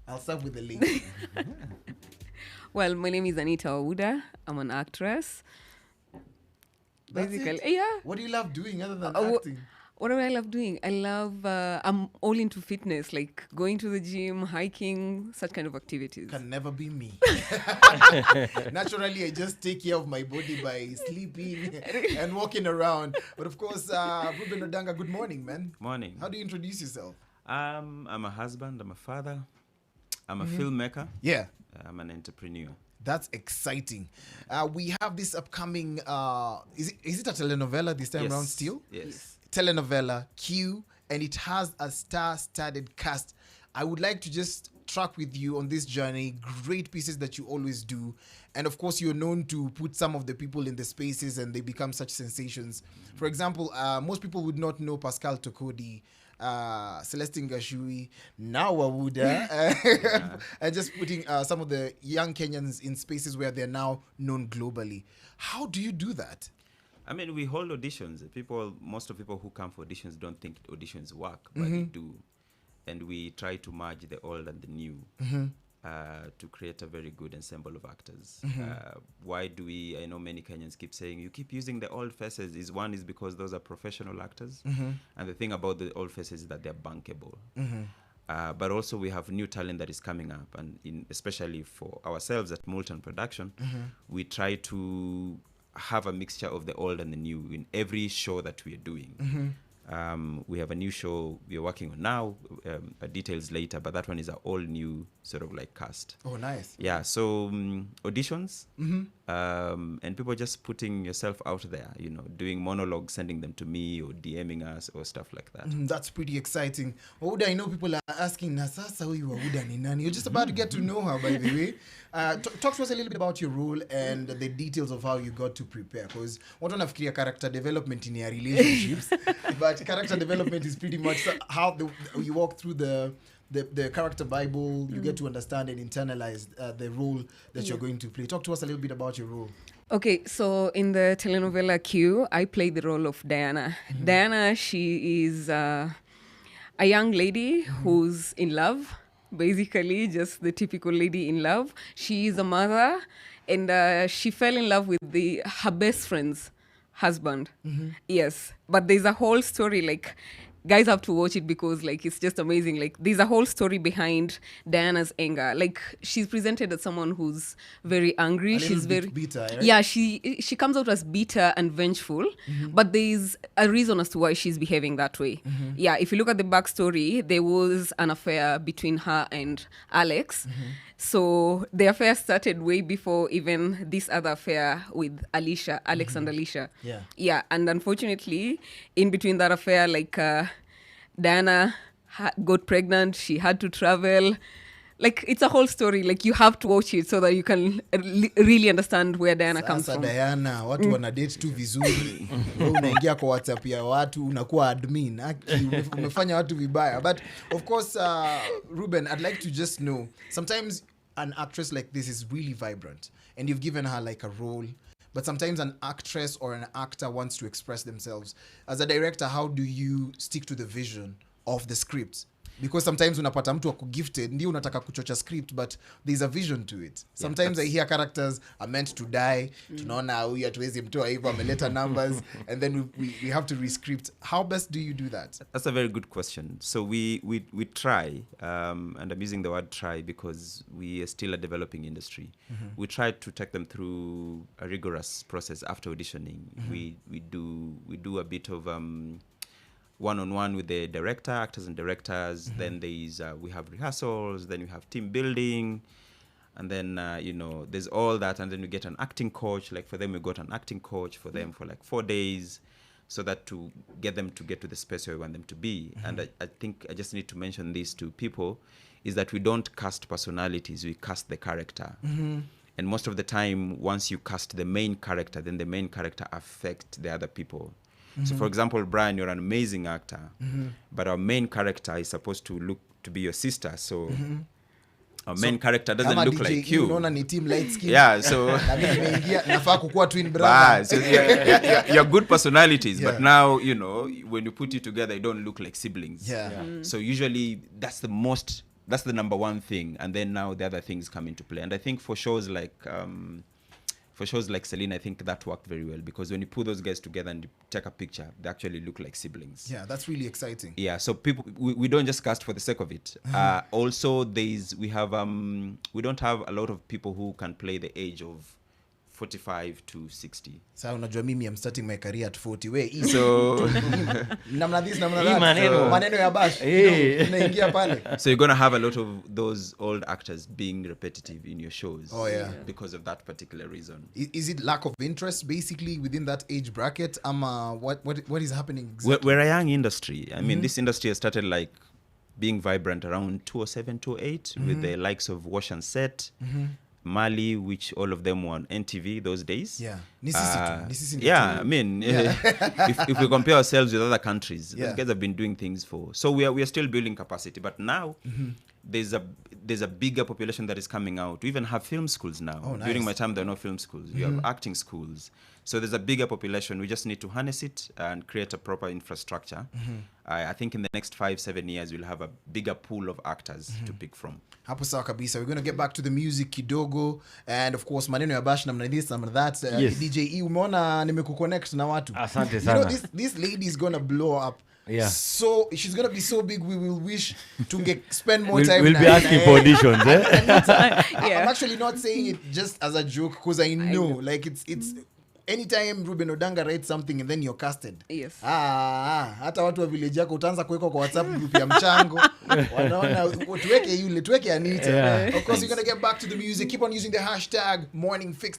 I'll start with the lady. Well, my name is Anita Ouda. I'm an actress. That's Basically, it? yeah. What do you love doing other than Uh, wh- acting? what do I love doing? I love, I'm all into fitness, like going to the gym, hiking, such kind of activities. Can never be me. Naturally, I just take care of my body by sleeping and walking around. But of course, Ruben Odanga, good morning, man. Morning. How do you introduce yourself? I'm a husband, I'm a father, I'm a filmmaker, Yeah. I'm an entrepreneur. That's exciting. We have this upcoming, is it a telenovela this time around still? Yes. Telenovela Q, and it has a star-studded cast. I would like to just track with you on this journey. Great pieces that you always do, and of course you're known to put some of the people in the spaces and they become such sensations. For example, most people would not know Pascal Tokodi, Celestine Gashui, now Wawuda, and just putting some of the young Kenyans in spaces where they're now known globally. How do you do that? I mean, we hold auditions. Most of people who come for auditions don't think auditions work, but they do. And we try to merge the old and the new to create a very good ensemble of actors. Why do we, I know many Kenyans keep saying, you keep using the old faces. One is because those are professional actors. And the thing about the old faces is that they're bankable. But also we have new talent that is coming up. And especially for ourselves at Moulton Production, we try to have a mixture of the old and the new in every show that we are doing. We have a new show we are working on now, details later, but that one is an all new sort of like cast. Oh, nice. Yeah, so auditions, and people just putting yourself out there, doing monologues, sending them to me or DMing us or stuff like that. That's pretty exciting. Wauda, I know people are asking, na sasa huyu Wauda ni nani? You're just about to get to know her, by the way. Talk to us a little bit about your role and the details of how you got to prepare. Because what nafikiria character development in your relationships, but character development is pretty much how you walk through the character Bible, you get to understand and internalize the role that you're going to play. Talk to us a little bit about your role. Okay, so in the telenovela Q, I play the role of Diana. Diana, she is a young lady who's in love, basically just the typical lady in love. She is a mother, and she fell in love with her best friend's husband. Yes, but there's a whole story, like, guys have to watch it because, like, it's just amazing. Like, there's a whole story behind Diana's anger. Like, she's presented as someone who's very angry. She's very bitter, right? Yeah, she comes out as bitter and vengeful, but there's a reason as to why she's behaving that way. Yeah, if you look at the backstory, there was an affair between her and Alex. So the affair started way before even this other affair with Alicia, Alex and Alicia. Yeah, and unfortunately, in between that affair, like, Diana got pregnant. She had to travel. Like, it's a whole story. Like, you have to watch it so that you can really understand where Diana comes Sasa from. Diana, watu wanadate tu vizuri. Wewe unaingia kwa WhatsApp ya watu, unakuwa admin. Umefanya watu vibaya. But of course, Ruben, I'd like to just know, sometimes an actress like this is really vibrant and you've given her like a role, but sometimes an actress or an actor wants to express themselves. As a director, how do you stick to the vision of the script? Because sometimes unapata mtu wako gifted, ndio unataka kuchocha script, but there's a vision to it. Sometimes I hear characters are meant to die. Tunaona huyu hatuwezi mtoa hivyo, ameleta numbers, and then we have to rescript. How best do you do that? That's a very good question. So we try, and I'm using the word try because we are still a developing industry. We try to take them through a rigorous process after auditioning. We do a bit of one-on-one with the director, actors and directors. Then we have rehearsals, then we have team building, and then there's all that, and then we get an acting coach. Like, for them, we got an acting coach for them for like 4 days, so that to get them to get to the space where we want them to be. And I think I just need to mention this to people, is that we don't cast personalities, we cast the character. And most of the time, once you cast the main character, then the main character affects the other people. So, for example, Brian, you're an amazing actor, but our main character is supposed to look to be your sister. So our main character doesn't look DJ, like you. Unaona ni team light skin. Yeah, so Na mimi nimeingia, nafaa kukuwa twin brother. so you're good personalities, but now, when you put it together, you don't look like siblings. Yeah. So usually that's the most that's the number one thing, and then now the other things come into play. And I think for shows like Selena, I think that worked very well, because when you put those guys together and you take a picture, they actually look like siblings. Yeah, that's really exciting. Yeah, so people, we don't just cast for the sake of it. Also, we don't have a lot of people who can play the age of 45 to 60. Sasa unajua mimi I'm starting my career at 40. Where is So namna this namna Hii that. Maneno ya bash. Unaingia pale. so you're going to have a lot of those old actors being repetitive in your shows. Oh, yeah. Because of that particular reason. Is it lack of interest basically within that age bracket? What is happening exactly? We're a young industry. I mean, this industry has started like being vibrant around 2007, 2008 with the likes of Wash and Set, Mali, which all of them were on NTV those days. Yeah. Yeah, I mean, if we compare ourselves with other countries, those guys have been doing things for. So we are still building capacity, but now there's a bigger population that is coming out. We even have film schools now. Oh, nice. During my time, there are no film schools. We have acting schools. So there's a bigger population. We just need to harness it and create a proper infrastructure. I think in the next 5-7 years, we'll have a bigger pool of actors to pick from. Hapo sawa kabisa. We're going to get back to the music kidogo, and of course maneno ya bash namna this namna that. Yes. DJ E, umeona nimekuconnect na watu. Asante You sana. know, this lady is going to blow up. Yeah. So she's going to be so big, we will wish to spend more We'll time. be asking for auditions, eh? I'm actually not saying it just as a joke, because I know like it's anytime Ruben Odanga writes something and then you're casted. Yes. Hata watu wa village yako utaanza kuweka kwa WhatsApp group ya mchango. Wanaona tuweke Anita. Yeah. Of course, you're going to get back to the music. Keep on using the hashtag #MorningFix.